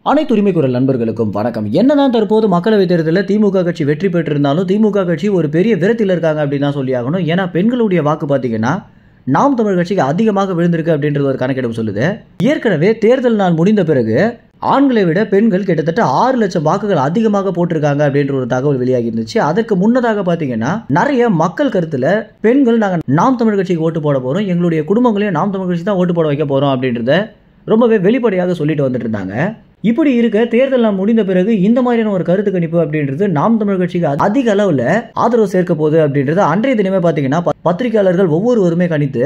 அனைத்து உரிமை குரல் நண்பர்களுக்கும் வணக்கம். என்னதான் தற்போது மக்களவைத் தேர்தலில் திமுக கட்சி வெற்றி பெற்றிருந்தாலும் திமுக கட்சி ஒரு பெரிய விரத்தில் இருக்காங்க அப்படின்னு தான் சொல்லி ஆகணும். ஏன்னா பெண்களுடைய வாக்கு பார்த்தீங்கன்னா நாம் தமிழ் கட்சிக்கு அதிகமாக விழுந்திருக்கு அப்படின்றது ஒரு கணக்கெடுப்பு சொல்லுது. ஏற்கனவே தேர்தல் நாள் முடிந்த பிறகு ஆண்களை விட பெண்கள் கிட்டத்தட்ட 6 லட்சம் வாக்குகள் அதிகமாக போட்டிருக்காங்க அப்படின்ற ஒரு தகவல் வெளியாகி இருந்துச்சு. அதற்கு முன்னதாக பார்த்தீங்கன்னா நிறைய மக்கள் கருத்துல பெண்கள் நாங்கள் நாம் தமிழ் கட்சிக்கு ஓட்டு போட போறோம், எங்களுடைய குடும்பங்களையும் நாம் தமிழ் கட்சி தான் ஓட்டு போட வைக்க போறோம் அப்படின்றத ரொம்பவே வெளிப்படையாக சொல்லிட்டு வந்துட்டு இருந்தாங்க. இப்படி இருக்க தேர்தல் நாம் முடிந்த பிறகு இந்த மாதிரியான ஒரு கருத்து கணிப்பு அப்படின்றது நாம் தமிழ் கட்சிக்கு அதிக அளவுல ஆதரவு சேர்க்க போகுது அப்படின்றது அன்றைய தினமே பாத்தீங்கன்னா பத்திரிகையாளர்கள் ஒவ்வொருவருமே கணித்து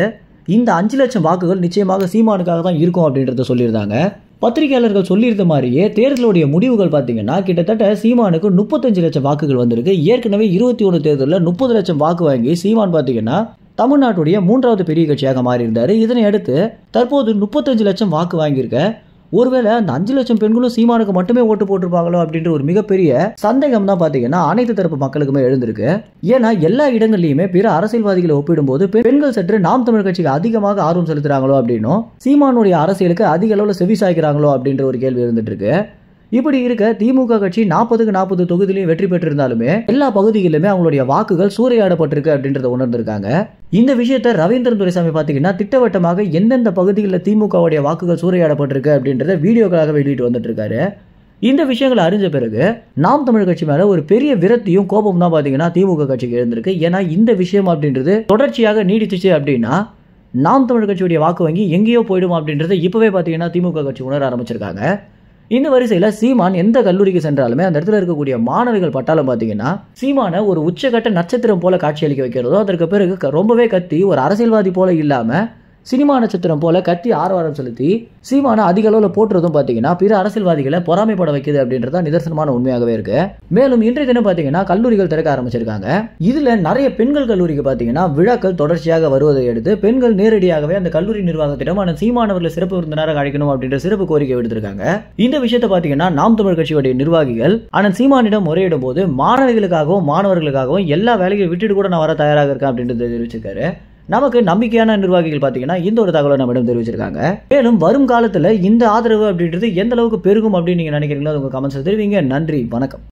இந்த 5 லட்சம் வாக்குகள் நிச்சயமாக சீமானுக்காக தான் இருக்கும் அப்படின்றத சொல்லியிருந்தாங்க. பத்திரிகையாளர்கள் சொல்லியிருந்த மாதிரியே தேர்தலுடைய முடிவுகள் பார்த்தீங்கன்னா கிட்டத்தட்ட சீமானுக்கு 35 லட்சம் வாக்குகள் வந்திருக்கு. ஏற்கனவே 21 தேர்தலில் 30 லட்சம் வாக்கு வாங்கி சீமான் பார்த்தீங்கன்னா தமிழ்நாட்டுடைய 3வது பெரிய கட்சியாக மாறியிருந்தாரு. இதனை அடுத்து தற்போது 35 லட்சம் வாக்கு வாங்கியிருக்க ஒருவேளை அந்த 5 லட்சம் பெண்களும் சீமானுக்கு மட்டுமே ஓட்டு போட்டிருப்பாங்களோ அப்படின்ற ஒரு மிகப்பெரிய சந்தேகம் தான் பாத்தீங்கன்னா அனைத்து தரப்பு மக்களுக்குமே எழுந்திருக்கு. ஏன்னா எல்லா இடங்கள்லயுமே பிற அரசியல்வாதிகளை ஒப்பிடும்போது பெண்கள் சற்று நாம் தமிழ் கட்சிக்கு அதிகமாக ஆர்வம் செலுத்துறாங்களோ அப்படின்னும் சீமானுடைய அரசியலுக்கு அதிக அளவுல செவி சாய்க்கிறாங்களோ அப்படின்ற ஒரு கேள்வி இருந்துட்டு இருக்கு. இப்படி இருக்க திமுக கட்சி 40க்கு 40 தொகுதியிலையும் வெற்றி பெற்றிருந்தாலுமே எல்லா பகுதிகளிலுமே அவங்களுடைய வாக்குகள் சூறையாடப்பட்டிருக்கு அப்படின்றத உணர்ந்திருக்காங்க. இந்த விஷயத்தை ரவீந்திரன் துரைசாமி பாத்தீங்கன்னா திட்டவட்டமாக எந்தெந்த பகுதிகளில் திமுகவுடைய வாக்குகள் சூறையாடப்பட்டிருக்கு அப்படின்றத வீடியோக்களாக வெளியிட்டு வந்துட்டு இருக்காரு. இந்த விஷயங்களை அறிஞ்ச பிறகு நாம் தமிழ் கட்சி மேல ஒரு பெரிய விரக்தியும் கோபம் தான் பாத்தீங்கன்னா திமுக கட்சிக்கு எழுந்திருக்கு. ஏன்னா இந்த விஷயம் அப்படின்றது தொடர்ச்சியாக நீடித்துச்சு அப்படின்னா நாம் தமிழ் கட்சியுடைய வாக்கு வங்கி எங்கேயோ போயிடும் அப்படின்றத இப்பவே பாத்தீங்கன்னா திமுக கட்சி உணர ஆரம்பிச்சிருக்காங்க. இந்த வரிசையில் சீமான் எந்த கல்லூரிக்கு சென்றாலுமே அந்த இடத்துல இருக்கக்கூடிய மாணவிகள் பட்டாளம் பார்த்தீங்கன்னா சீமான ஒரு உச்சகட்ட நட்சத்திரம் போல காட்சியளிக்க வைக்கிறதோ, அதற்கு பிறகு ரொம்பவே கத்தி ஒரு அரசியல்வாதி போல இல்லாம சினிமா நட்சத்திரம் போல கத்தி ஆரவாரம் செலுத்தி சீமான அதிக அளவில் போட்டுறதும் பார்த்தீங்கன்னா பிற அரசியல்வாதிகளை பொறாமைப்பட வைக்குது அப்படின்றத நிதர்சனமான உண்மையாகவே இருக்கு. மேலும் இன்றைய தினம் பார்த்தீங்கன்னா கல்லூரிகள் திறக்க ஆரம்பிச்சிருக்காங்க. இதுல நிறைய பெண்கள் கல்லூரிக்கு பார்த்தீங்கன்னா விழாக்கள் தொடர்ச்சியாக வருவதை எடுத்து பெண்கள் நேரடியாகவே அந்த கல்லூரி நிர்வாகத்திடம் அந்த சீமானவர்களை சிறப்பு விருந்தினராக அழைக்கணும் அப்படின்ற சிறப்பு கோரிக்கை விடுத்திருக்காங்க. இந்த விஷயத்தை பார்த்தீங்கன்னா நாம் தமிழ் கட்சியுடைய நிர்வாகிகள் ஆனால் சீமானிடம் முறையிடும் போது மாணவிகளுக்காகவும் மாணவர்களுக்காகவும் எல்லா வேலையும் விட்டுட்டு கூட நான் வர தயாராக இருக்கேன் அப்படின்றது தெரிவிச்சிருக்காரு. நமக்கு நம்பிக்கையான நிர்வாகிகள் பார்த்தீங்கன்னா இந்த ஒரு தகவலை நம்மிடம் தெரிவிச்சிருக்காங்க. மேலும் வரும் காலத்தில் இந்த ஆதரவு அப்படின்றது எந்த அளவுக்கு பெருகும் அப்படின்னு நீங்க நினைக்கிறீங்களோ உங்க கமெண்ட்ஸ் தெரிவிங்க. நன்றி, வணக்கம்.